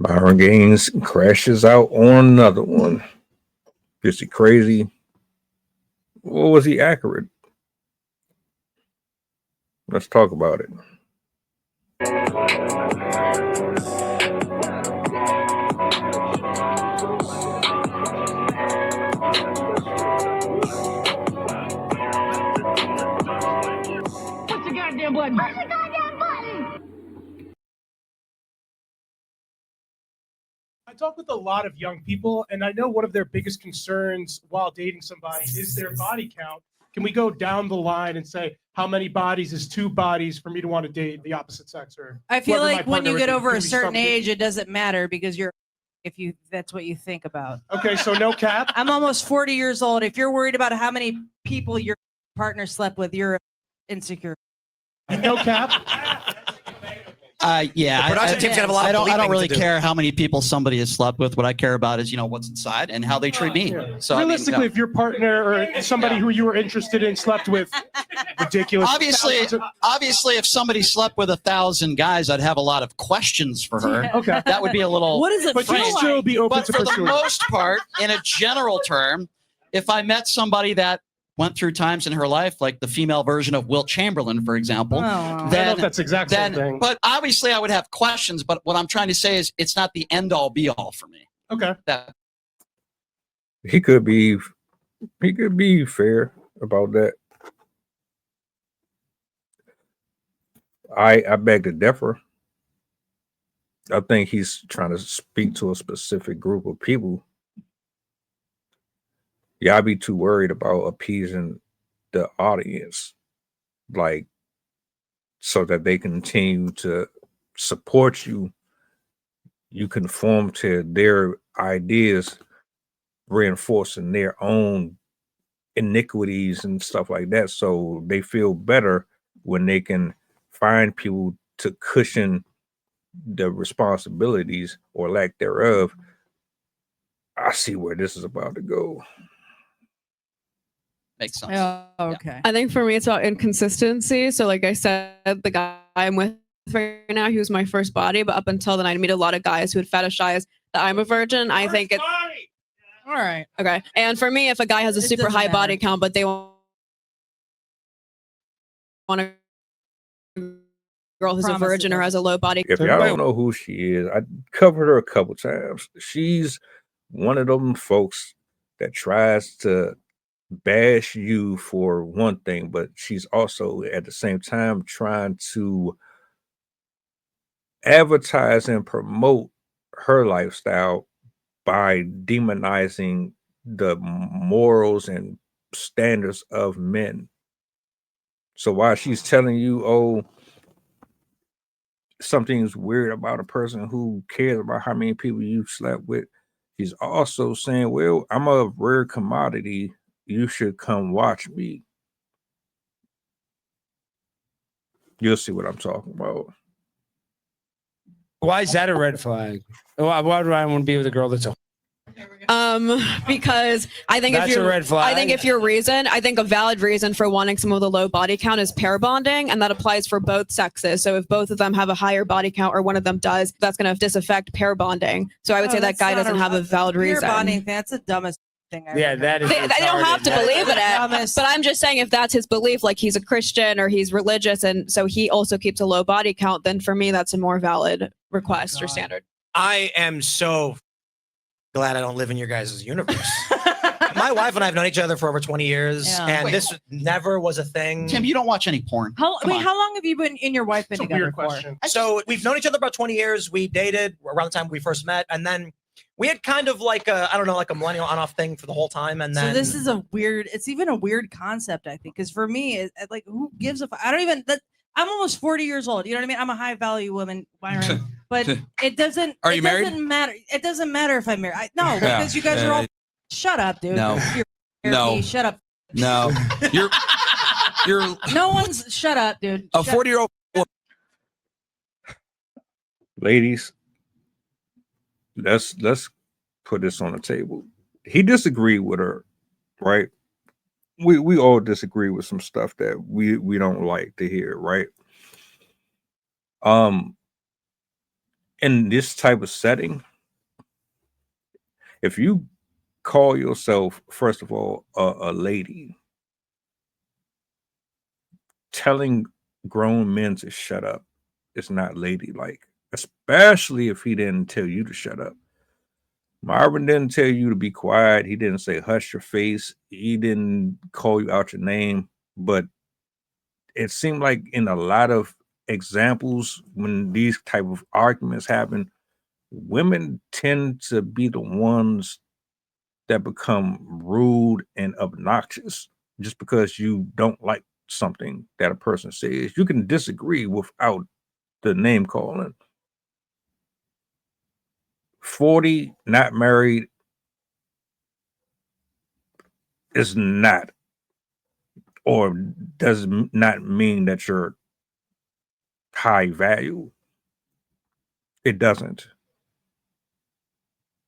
Myron Gaines crashes out on another one. Is he crazy? Or was he accurate? Let's talk about it. Push the goddamn button. Push the goddamn button. I talk with a lot of young people, and I know one of their biggest concerns while dating somebody is their body count. Can we go down the line and say how many bodies is 2 bodies for me to want to date the opposite sex? Or I feel whoever my like when partner you would get be, over could a we certain stomach it? age, it doesn't matter because that's what you think about. Okay, so no cap. I'm almost 40 years old. If you're worried about how many people your partner slept with, you're insecure. No cap. Yeah, The production team's gonna have a lot of I don't bleeping really to do. care how many people somebody has slept with. What I care about is, what's inside and how they treat me. Yeah. So I mean, realistically, if your partner or somebody who you were interested in slept with, ridiculous. obviously, if somebody slept with 1,000 guys, I'd have a lot of questions for her. Okay. That would be a little. What is it But feel you'd like? still be open But to for the pursuing. most part, in a general term, if I met somebody that went through times in her life, like the female version of Wilt Chamberlain, for example, Oh, I don't know if that's the exact same thing. but obviously I would have questions. But what I'm trying to say is it's not the end all be all for me. Okay. He could be fair about that. I beg to differ. I think he's trying to speak to a specific group of people. Y'all be too worried about appeasing the audience, like, so that they continue to support you. You conform to their ideas, reinforcing their own iniquities and stuff like that. So they feel better when they can find people to cushion the responsibilities or lack thereof. I see where this is about to go. Makes sense. Oh, okay. I think for me, it's about inconsistency. So, like I said, the guy I'm with right now, he was my first body, but up until then, I'd meet a lot of guys who would fetishize that I'm a virgin. I think it's All right. okay. And for me, if a guy has a It super doesn't high matter. body count, but they want a girl who's a Promise virgin it or has a low body If y'all don't know who she is, I covered her a couple times. She's one of them folks that tries to bash you for one thing, but she's also at the same time trying to advertise and promote her lifestyle by demonizing the morals and standards of men. So while she's telling you, oh, something's weird about a person who cares about how many people you slept with, she's also saying, well, I'm a rare commodity. You should come watch me. You'll see what I'm talking about. Why is that a red flag? Why would I want to be with a girl that's a... because I think That's if a you're red flag. I think if your reason, I think a valid reason for wanting someone with a low body count is pair bonding, and that applies for both sexes. So if both of them have a higher body count or one of them does, that's going to disaffect pair bonding. So I would say that guy doesn't have a valid Pair reason. bonding, that's the dumbest thing I've Yeah, ever that heard. is They don't have to retarded. believe in it, Dumbest. but I'm just saying if that's his belief, like he's a Christian or he's religious, and so he also keeps a low body count, then for me that's a more valid request or standard. I am so glad I don't live in your guys' universe. My wife and I have known each other for over 20 years, Yeah. and Wait. this never was a thing. Tim, you don't watch any porn. How Come on. long have you been in your wife been It's a together weird for? question. So we've known each other about 20 years. We dated around the time we first met, and then we had kind of like a, I don't know, like a millennial on-off thing for the whole time. And then So this is a weird. It's even a weird concept, I think, because for me, like, who gives a? I don't even. I'm almost 40 years old. You know what I mean? I'm a high value woman, Myron. But it doesn't. Are you it married? Doesn't matter. It doesn't matter if I'm married. No, Yeah. because you guys are all. Shut up, dude. No. You're No. Shut up. No, you're No one's. Shut up, dude. a Shut- 40-year-old. Ladies, let's put this on the table. He disagreed with her, right? We all disagree with some stuff that we don't like to hear, right? in this type of setting, if you call yourself, first of all, a lady, telling grown men to shut up is not ladylike, especially if he didn't tell you to shut up. Myron didn't tell you to be quiet. He didn't say hush your face. He didn't call you out your name. But it seemed like in a lot of examples, when these type of arguments happen, women tend to be the ones that become rude and obnoxious just because you don't like something that a person says. You can disagree without the name calling. 40, not married, is not, or does not mean that you're high value. It doesn't.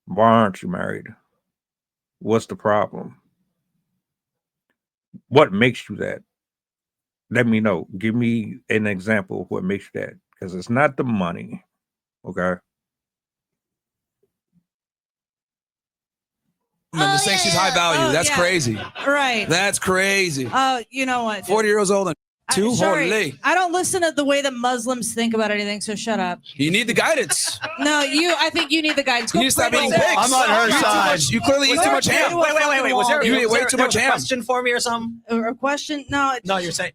Why aren't you married? What's the problem? What makes you that? Let me know. Give me an example of what makes you that. Because it's not the money. Okay. Man, saying she's high value. That's crazy. Right. That's crazy. You know what? 40 years old and two. Sorry, Holy. I don't listen to the way that Muslims think about anything, so shut up. You need the guidance. No, I think you need the guidance. You need to stop eating pigs. I'm on her side. You clearly eat too much ham. Wait. Was there, You eat way was too there much a ham. question for me or something? A question? No. No, you're saying.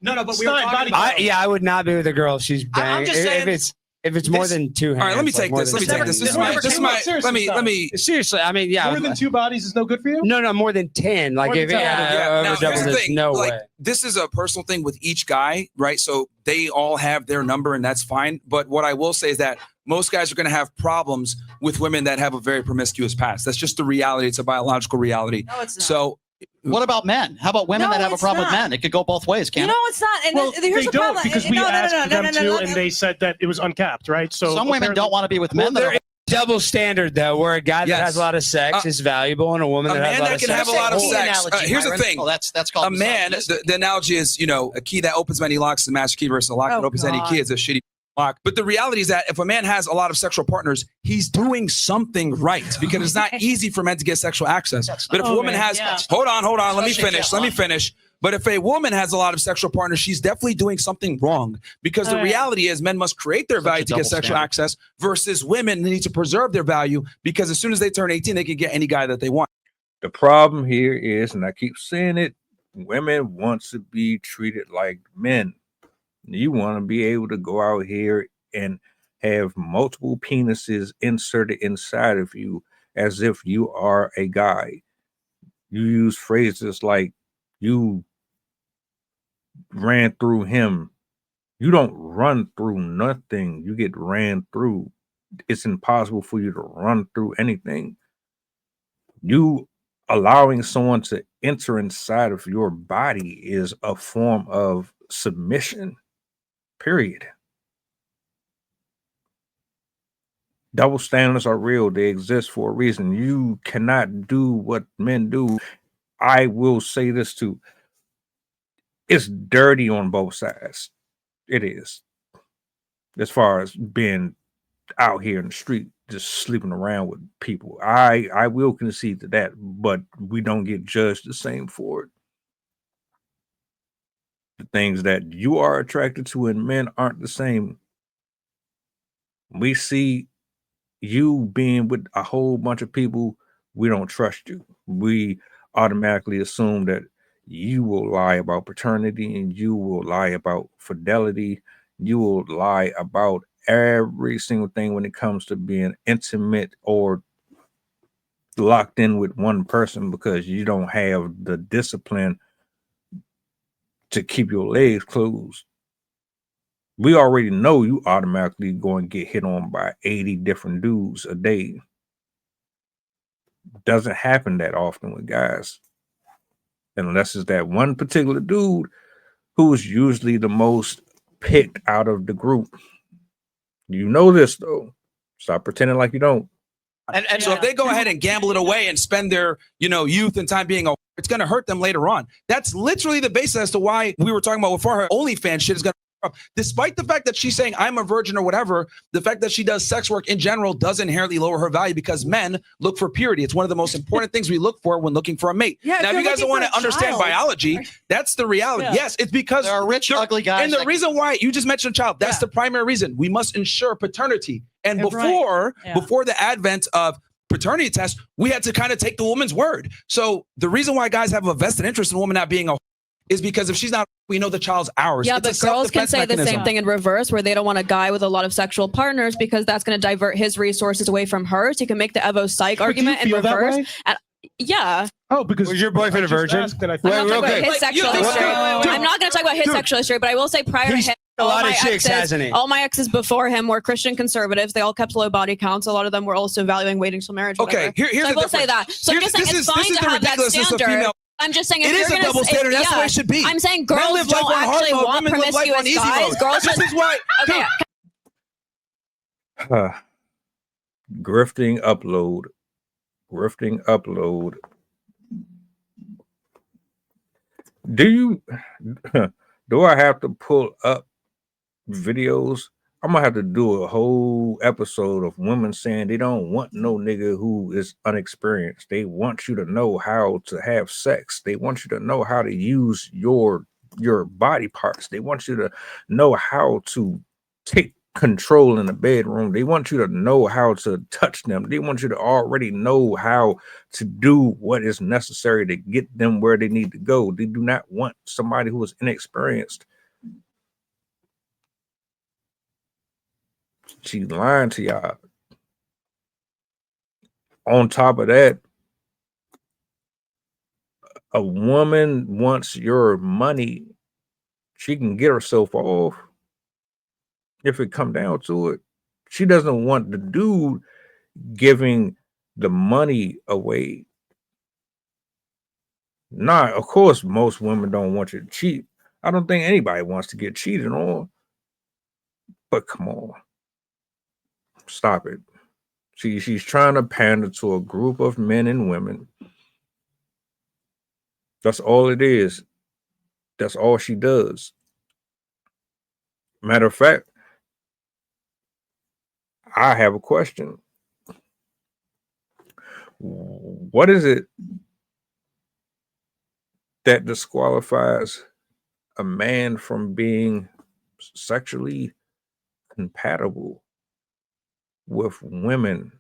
No, but we It's were not talking body about. I would not be with a girl if she's banging. I'm just saying- if it's more This- than two hands. All right, let me like take more this. than Let me two take this. This is hands. my. This is my. Let me. Seriously, I mean, yeah. More than 2 bodies is no good for you? No, more than 10. Like More if than 10. Yeah. Now, over double here's the this, thing. no Like, way. this is a personal thing with each guy, right? So they all have their number, and that's fine. But what I will say is that most guys are going to have problems with women that have a very promiscuous past. That's just the reality. It's a biological reality. No, it's not. So What about men? How about women No, that have a it's problem with not. men? It could go both ways, You can't know it's not. And Well, here's they the don't problem. because we No, asked them to, no. and they said that it was uncapped, right? So Some women don't want to be with men. Well, that there are, is double standard though, where a guy that Yes. has a lot of sex is valuable, and a woman a that has man a lot that of can sex. have a lot of Key sex. analogy, Here's the Myron. thing. oh, that's called A man, misogynistic. the analogy is, a key that opens many locks is a master key versus a lock that Oh, opens any God. key is a shitty lock. But the reality is that if a man has a lot of sexual partners, he's doing something right because it's not easy for men to get sexual access. But if a woman has, hold on, let me finish. But if a woman has a lot of sexual partners, she's definitely doing something wrong because the reality is men must create their value to get sexual access versus women need to preserve their value because as soon as they turn 18, they can get any guy that they want. The problem here is, and I keep saying it, women want to be treated like men. You want to be able to go out here and have multiple penises inserted inside of you as if you are a guy. You use phrases like, you ran through him. You don't run through nothing. You get ran through. It's impossible for you to run through anything. You allowing someone to enter inside of your body is a form of submission, period. Double standards are real. They exist for a reason. You cannot do what men do. I will say this too. It's dirty on both sides. It is. As far as being out here in the street, just sleeping around with people. I will concede to that, but we don't get judged the same for it. The things that you are attracted to in men aren't the same. We see you being with a whole bunch of people, we don't trust you. We automatically assume that you will lie about paternity and you will lie about fidelity. You will lie about every single thing when it comes to being intimate or locked in with one person because you don't have the discipline to keep your legs closed. We already know you automatically going to get hit on by 80 different dudes a day. Doesn't happen that often with guys. Unless it's that one particular dude who's usually the most picked out of the group. You know this though. Stop pretending like you don't. And so if they go ahead and gamble it away and spend their, youth and time being it's going to hurt them later on. That's literally the basis as to why we were talking about before her OnlyFans shit is going to Despite the fact that she's saying I'm a virgin or whatever, the fact that she does sex work in general does inherently lower her value because men look for purity. It's one of the most important things we look for when looking for a mate. Yeah, now, if you guys don't want to understand biology, that's the reality. Yeah. Yes, it's because there are rich, ugly guys. And the reason why you just mentioned a child, that's the primary reason. We must ensure paternity. And before the advent of paternity tests, we had to kind of take the woman's word. So the reason why guys have a vested interest in a woman not being a is because if she's not, we know the child's ours. Yeah, it's but girls can say the same thing in reverse, where they don't want a guy with a lot of sexual partners because that's going to divert his resources away from her. So you can make the Evo psych argument in reverse. And, yeah. Oh, because was your boyfriend a virgin? I'm not talking about his sexual history. I'm not going to talk about his sexual history, but I will say prior to him, a lot of chicks, hasn't he? All my exes before him were Christian conservatives. They all kept low body counts. A lot of them were also valuing waiting till marriage. Okay, here's so I will say that. So I'm just saying it's fine to have that standard. I'm just saying if it you're is a double standard. That's the way it should be. I'm saying girls don't actually want promiscuous guys. Girls this is why. Okay. Grifting upload. Do I have to pull up videos? I'm gonna have to do a whole episode of women saying they don't want no nigga who is unexperienced. They want you to know how to have sex. They want you to know how to use your body parts. They want you to know how to take control in the bedroom. They want you to know how to touch them. They want you to already know how to do what is necessary to get them where they need to go. They do not want somebody who is inexperienced. She's lying to y'all. On top of that, a woman wants your money. She can get herself off if it come down to it. She doesn't want the dude giving the money away. Nah, of course, most women don't want you to cheat. I don't think anybody wants to get cheated on. But come on. Stop it. She's trying to pander to a group of men and women. That's all it is. That's all she does. Matter of fact, I have a question. What is it that disqualifies a man from being sexually compatible with women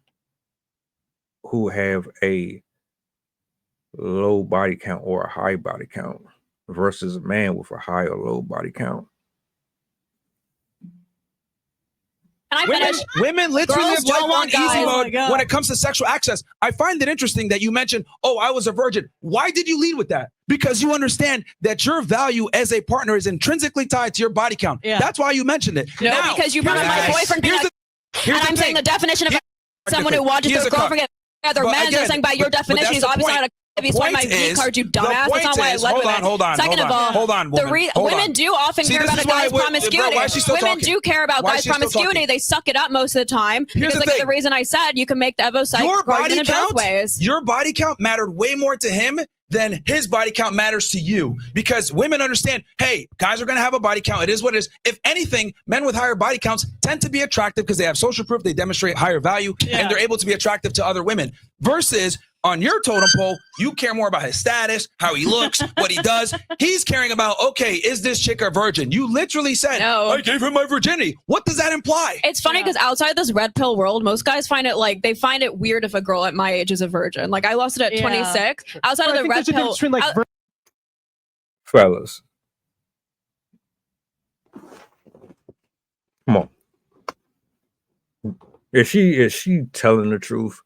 who have a low body count or a high body count versus a man with a high or low body count? Women literally live life on easy mode when it comes to sexual access. I find it interesting that you mentioned, oh, I was a virgin. Why did you lead with that? Because you understand that your value as a partner is intrinsically tied to your body count. Yeah. That's why you mentioned it. No, now, because you brought up my boyfriend. I'm saying the definition of someone who watches their girlfriend get other men. I'm saying by your definition, he's obviously not a. It's one of my V cards, you dumbass. That's not why I led with it. Second of all, women do often care about a guy's promiscuity. Women do care about guys' promiscuity. They suck it up most of the time. Because like the reason I said you can make the Evo psych argument in both ways. Your body count mattered way more to him than his body count matters to you. Because women understand, hey, guys are going to have a body count. It is what it is. If anything, men with higher body counts tend to be attractive because they have social proof, they demonstrate higher value, and they're able to be attractive to other women. Versus on your totem pole, you care more about his status, how he looks, what he does. He's caring about, okay, is this chick a virgin? You literally said, no. I gave him my virginity. What does that imply? It's funny because outside this red pill world, most guys find it like, they find it weird if a girl at my age is a virgin. Like I lost it at 26. Outside of the red pill. Fellas. Come on. Is she telling the truth?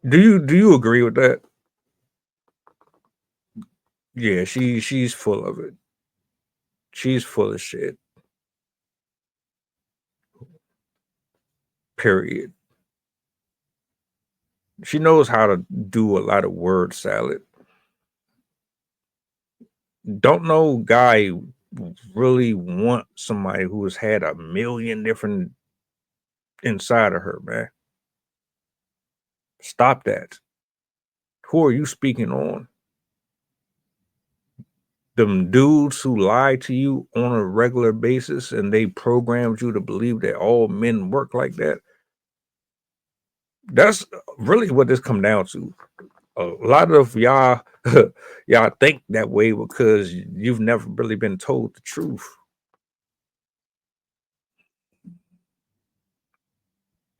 Do you agree with that? Yeah, she's full of it. She's full of shit. Period. She knows how to do a lot of word salad. Don't no guy really want somebody who has had a million different inside of her, man. Stop that. Who are you speaking on? them dudes who lie to you on a regular basis and they programmed you to believe that all men work like that. That's really what this come down to. A lot of y'all y'all think that way because you've never really been told the truth.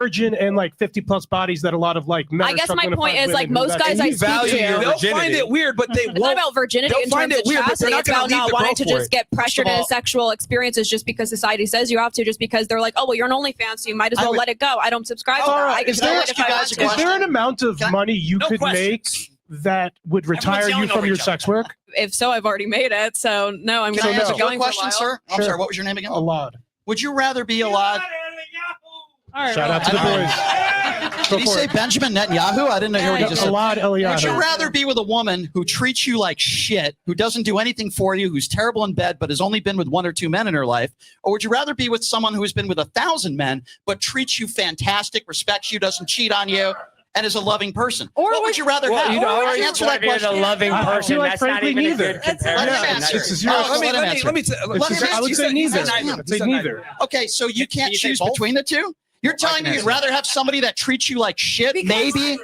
Virgin and like 50 plus bodies that a lot of like men. I are guess my struggling to point find is like women who most that- guys I you speak value to. your They'll virginity. find it weird, but they It's not won't. about virginity They'll in find terms it of weird, but chastity. they're not It's gonna about leave not the wanting girl to for just it. get pressured of all- into sexual experiences just because society says you have to, just because they're like, oh, well, you're an OnlyFans, so you might as I well would- let it go. I don't subscribe to All that. right, I can is do there- it if you I guys want a to. Is there an amount of Can I- money you No could questions. make that would retire Everyone's you yelling from over your each sex other. work? If so, I've already made it. So no, I'm Can going I no. ask to you a going for a question, while. sir? I'm Sure. sorry, what was your name again? A lot. Would you rather be allowed? All right, Shout out to the All boys. Did he say Benjamin Netanyahu? I didn't hear what he just A said. lot, Would you Eliyahu. rather be with a woman who treats you like shit, who doesn't do anything for you, who's terrible in bed, but has only been with 1 or 2 men in her life? Or would you rather be with someone who has been with 1,000 men, but treats you fantastic, respects you, doesn't cheat on you, and is a loving person? Or What would you rather have? you already Answer that wanted a question. loving I feel person. like That's not frankly even neither. a good That's- comparison. let him It's answer. a zero. Oh, Let me let him answer. I would say neither. I'd say neither. Okay, so you can't you say choose both? between the two? You're telling me you'd rather have somebody that treats you like shit, Because- maybe, and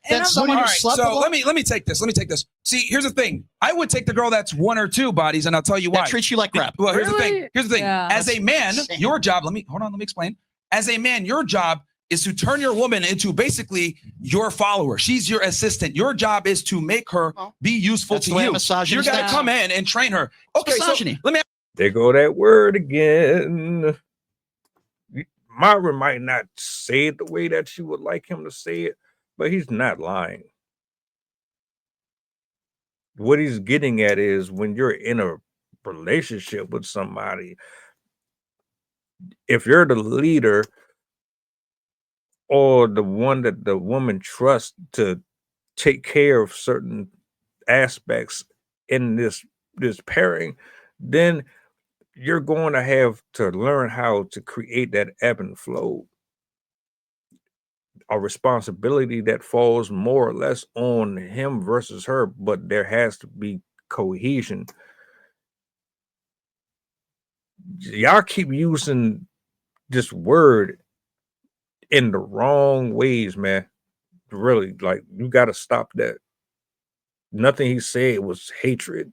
than I'm- someone All who right, slept so with let me take this. Let me take this. See, here's the thing. I would take the girl that's 1 or 2 bodies, and I'll tell you why. that treats you like crap. Well, here's the Really? thing. Here's the thing. Yeah. As a man, insane. your job. Let me explain. As a man, your job is to turn your woman into basically your follower. She's your assistant. Your job is to make her be useful That's to the way a you. misogynist You got to is. come in and train her. Okay, so misogyny. let me. There go that word again. Myron might not say it the way that you would like him to say it, but he's not lying. What he's getting at is when you're in a relationship with somebody, if you're the leader or the one that the woman trusts to take care of certain aspects in this pairing, then you're going to have to learn how to create that ebb and flow, a responsibility that falls more or less on him versus her, but there has to be cohesion. Y'all keep using this word in the wrong ways, man. Really, like, you got to stop that. Nothing he said was hatred.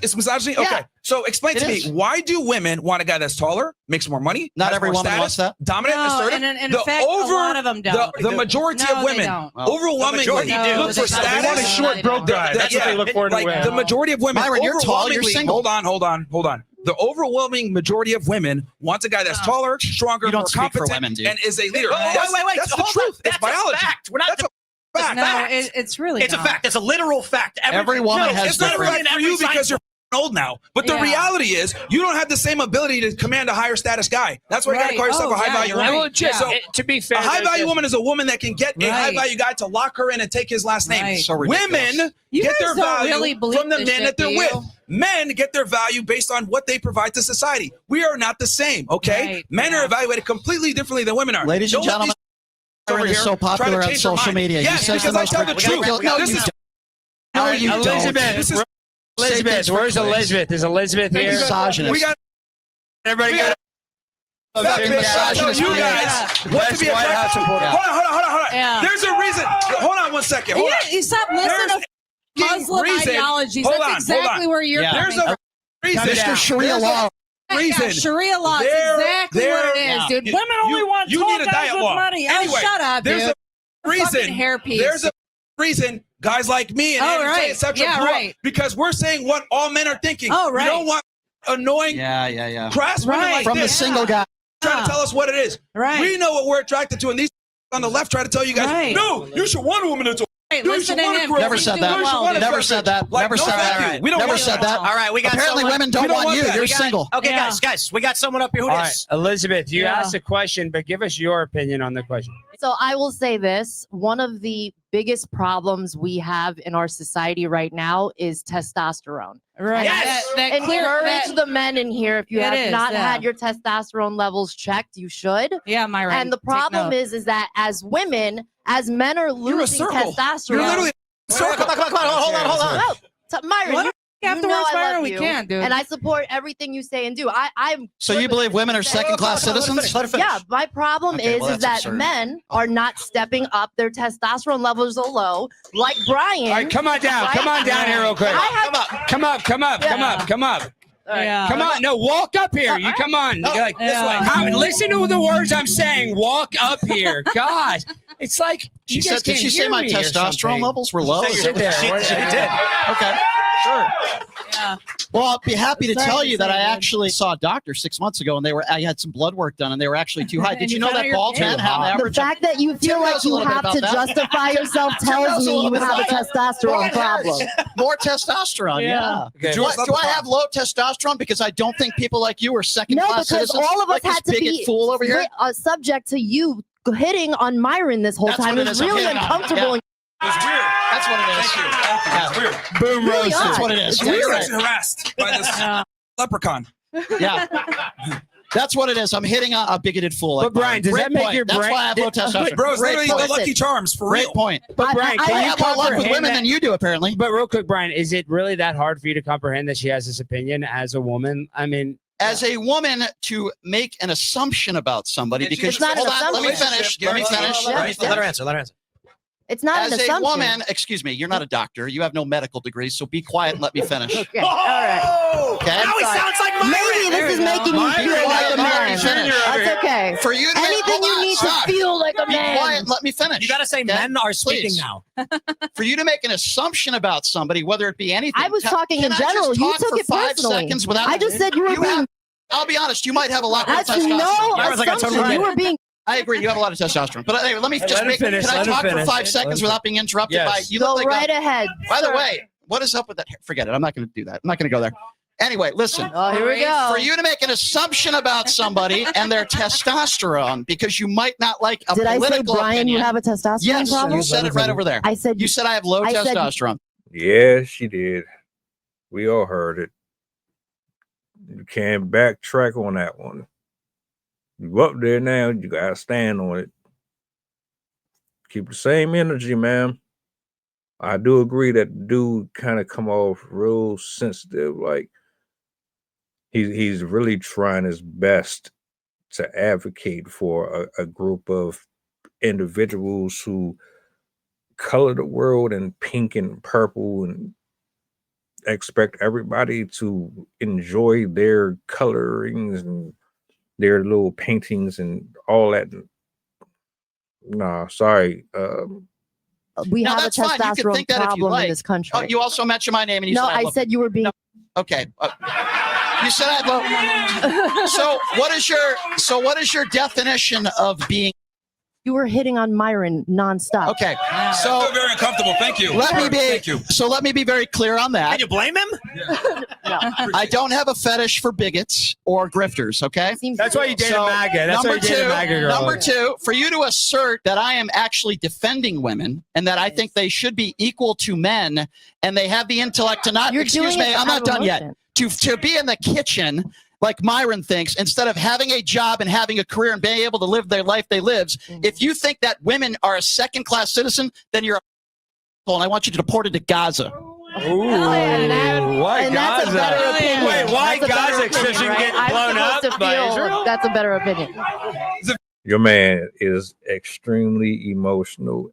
It's misogyny. Yeah. Okay, so explain It to is. me, why do women want a guy that's taller, makes more money? Not has every more woman status, wants that. dominant, No, assertive? and in The fact, a lot of them don't. The majority No, of they women don't. Well, overwhelmingly the majority do. look for They don't. They want a status. short broke guy. That's what they look for in a Like man. the majority of women, Myron, you're tall, you're overwhelmingly- single. Hold on. The overwhelming majority of women wants a guy that's taller, stronger, You don't more speak for competent, women, dude. and is a leader. Oh, wait. That's the Hold on. truth. It's That's biology. a fact. We're not. That's a fact. No, it's really It's a not. fact. It's a literal fact. Every woman has It's not a different- fact for you because you're old now. But the Yeah. reality is, you don't have the same ability to command a higher status guy. That's why you got to Right. call yourself Oh, a high yeah, value you're woman. right. Well, just, So, to be fair, a high value there's- woman is a woman that can get a high Right. value guy to lock her in and take his last name. Right. So ridiculous. Women You get guys their don't value really believe from the this men shit, that they're do with. you? Men get their value based on what they provide to society. We are not the same, okay? Right. Men are evaluated completely differently than women are. Ladies and Don't let gentlemen, these over Myron is here so try to popular on change her social mind. media. Yes, he says because the I most tell the truth. ridiculous. No, This you is don't. No, you don't. Elizabeth, This is Elizabeth, where's Elizabeth? Is Elizabeth here? Misogynist. we got Everybody got misogynist. you guys want to be White House attracted. supporter. Hold on. Yeah. There's a reason. Hold on one second. Hold on. You stop listening to Muslim reason- ideologies. hold That's on, exactly hold on. where you're Yeah. There's coming a reason. Mr. Sharia There's a law. reason. Yeah, Sharia law is There- exactly what it there- is, dude. you- Women only want you tall need a guys diet with law. money. Anyway, Oh, shut up, there's dude. a reason. Fucking hairpiece. There's a reason guys like me and Oh, Andrew right. Tate, et cetera, Yeah, blew up, right. because we're saying what all men are thinking. Oh, right. We don't want annoying, Yeah. crass women Right. like From the this single guy. trying to tell us what it is. Right. We know what we're attracted to, and these on the left try to tell you guys, Right. no, you should want a woman that's Right, you listen should to want a him. girl. Never He's said doing that. well. Never said that. Like, Never no, said thank that. you. We don't Never want said that. All right, we got Apparently, someone. women don't we don't want want you. that. You're We single. Okay, Yeah. guys, we got someone up here. Who All it right, is? Elizabeth, you Yeah. asked a question, but give us your opinion on the question. So I will say this, one of the biggest problems we have in our society right now is testosterone. Right. Yes. That clear. Encourage the men in here. If you It have is, not yeah. had your testosterone levels checked, you should. Yeah, Myron. And the take problem note. is that as women, as men are You're a losing circle. testosterone. You're literally a Come on, circle. hold on. Oh, Myron, What? you're You have to know watch I love Myron, we you, can, dude. and I support everything you say and do. I'm. So you believe women are second-class citizens? Yeah, my problem Okay, is well, is that's that absurd. men are not stepping up. Their testosterone levels are low, like Brian. All right, come on down. right? Come on down here real quick. I have- Come up. Come up. Yeah. Come on. No, walk up here. You come on. Like, this way. Listen to the words I'm saying. Walk up here. God. It's like She said, did she say my testosterone levels were low? She did. Okay. Sure. Yeah. Well, I'll be happy to Sorry tell to you that say, I dude. actually saw a doctor 6 months ago, and I had some blood work done, and they were actually too high. Did And you you know found out that you're bald men have an The average? fact that you feel Tim like knows a you little bit have to about that. justify yourself Tim knows tells a me little you bit have a about that. testosterone problem. More testosterone, yeah. Okay. Do I have low testosterone because I don't think people like you are No, second-class because citizens? all of us like this had to bigot be fool over here. subject to you hitting on Myron this whole That's time. what It it was is. I'm really hitting on it. uncomfortable. Yeah. It's weird. That's what it is. Thank you. Yeah. Boom Really roasted. That's odd. what it is. It's Yeah, you're weird. right. harassed by this leprechaun. Yeah. That's what it is. I'm hitting a bigoted fool. Like But Brian, mine. does Great that make point. your That's brain- why I have low testosterone. Bro, it's Great literally the point. Lucky Charms for Great real. point. But Brian, I can you have more luck with comprehend women that? than you do, apparently. But real quick, Brian, is it really that hard for you to comprehend that she has this opinion as a woman? I mean, As a woman, to make an assumption about somebody because It's not an hold on, let me assumption. finish. Let me finish. Yeah. Let me Let her finish. answer. Let her answer. It's not As an a assumption. woman, excuse me, you're not a doctor. You have no medical degree, so be quiet and let me finish. Okay. All right. Okay. Now he sounds like Myron. Maybe this is making you Myron, feel like a Myron, man. finish. That's okay. For you to Anything you need to feel like a be quiet man. and let me finish. You got to say Okay? men are speaking Please. now. For you to make an assumption about somebody, whether it be anything. I was talking can in I just general. You talk took for it 5 personally. seconds without I just said you were being. I'll be honest, you might have a lot more That's testosterone. no Myron's like, I assumption. totally You get were being. I agree. You have a lot of testosterone. But anyway, let me just Let him make. finish, Can I let him talk for finish. 5 seconds without being interrupted Yes. by you? Go Look like right ahead. By the sir. way, what is up with that hair? Forget it. I'm not going to do that. I'm not going to go there. Anyway, listen. Oh, here we go. For you to make an assumption about somebody and their testosterone because you might not like a Did I say, political Brian, opinion. you have a testosterone Yes, problem? you said it right over there. I said You said I have low I said- testosterone. Yeah, she did. We all heard it. You can't backtrack on that one. You up there now, you gotta stand on it. Keep the same energy, man. I do agree that dude kind of come off real sensitive, like he's really trying his best to advocate for a group of individuals who color the world in pink and purple and expect everybody to enjoy their colorings and their little paintings and all that. Nah, sorry. we Now, have a that's fine. You can testosterone think that if you problem like. in this country. Oh, you also mentioned my name and you No, said I love said you were being. Okay. You said I love. So what is your definition of being? You were hitting on Myron nonstop. Okay. I So feel very uncomfortable. Thank you. Thank you. So let me be very clear on that. Can you blame him? I don't have a fetish for bigots or grifters. Okay. that's why you dated So, MAGA. That's why you dated a MAGA girl. Number two, for you to assert that I am actually defending women and that I think they should be equal to men and they have the intellect to not. You're Excuse doing me, it I'm out not of done yet. emotion. To be in the kitchen like Myron thinks, instead of having a job and having a career and being able to live their life they lives, if you think that women are a second-class citizen, then you're a and I want you to deport it to Gaza. Ooh, And why and that's a Gaza? better opinion. Wait, why That's a better Gaza? So she opinion, can get right? blown I'm up supposed to by feel Israel? that's a better opinion. Your man is extremely emotional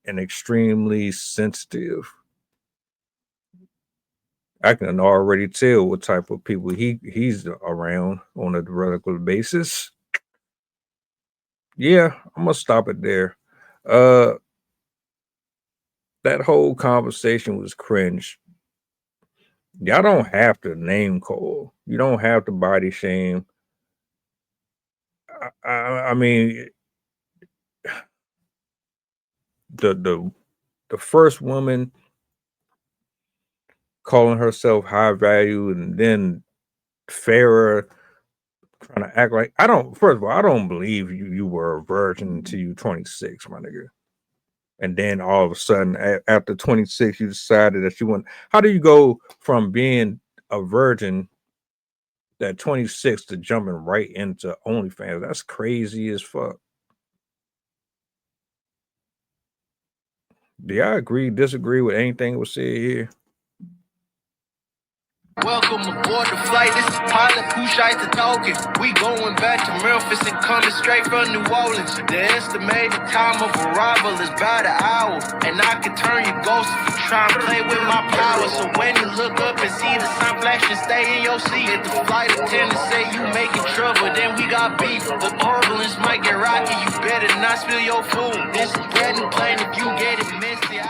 and extremely sensitive. I can already tell what type of people he's around on a regular basis. Yeah, I'm gonna stop it there. That whole conversation was cringe. Y'all don't have to name call. You don't have to body shame. I mean, the first woman calling herself high value and then Farrah trying to act like first of all, I don't believe you were a virgin until you 26, my nigga. And then all of a sudden after 26 you decided that you want. How do you go from being a virgin at 26 to jumping right into OnlyFans? That's crazy as fuck. Do y'all agree, disagree with anything that was said here? Welcome aboard the flight. This is pilot Pusha talking. We going back to Memphis and coming straight from New Orleans. The estimated time of arrival is about an hour, and I can turn your ghost if you try and play with my power. So when you look up and see the sign flashing, stay in your seat. If the flight attendant say you making trouble, then we got beef. The turbulence might get rocky. You better not spill your food. This is brand new plane. If you get it messy,